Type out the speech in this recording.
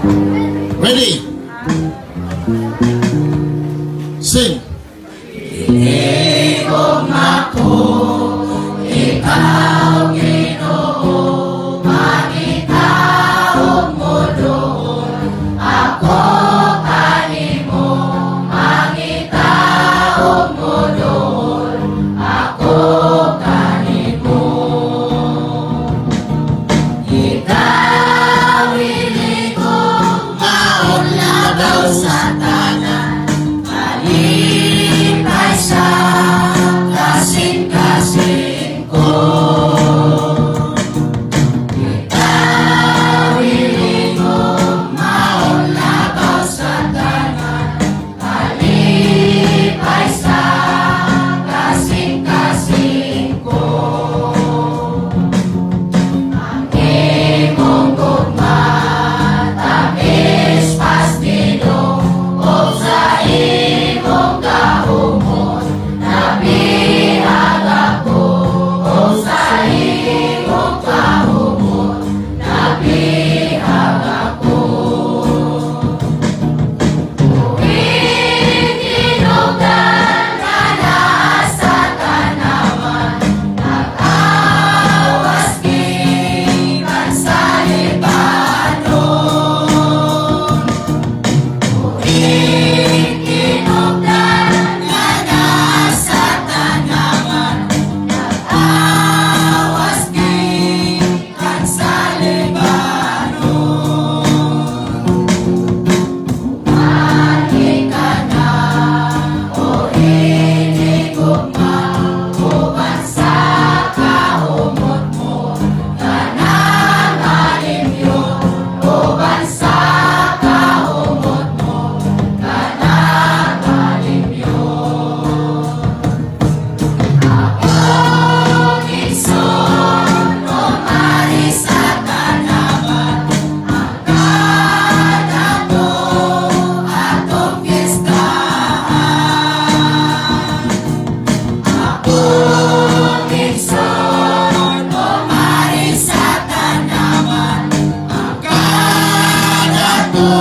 Ready? Sing. Iligom ako, ikaw Ginoo, mangitaog mo doon, ako kanimo, mangitaog mo doon, ako kanimo. Ikaw iligom, maunlagaw sa tanan, malipay sa kasing-kasing ko. Ikaw iligom, maunlagaw sa tanan, malipay sa kasing-kasing ko. Ang imong gugma, tamis pastido, o sa imong gahumon, nabihag ako. O sa imong gahumon, nabihag ako. Tuwing tinugan na nasa tanaman, nag-awas gikan sa Libanon. Tuwing tinugan na nasa tanaman, nag-awas gikan sa Libanon. Bumalik ka na, o iligugma, uban sa kahumot mo, kanang alimyon, uban sa kahumot mo, kanang alimyon. Akong igsoon, umari sa tanaman, hanggang ato atong pistahan. Akong igsoon, umari sa tanaman, hanggang ato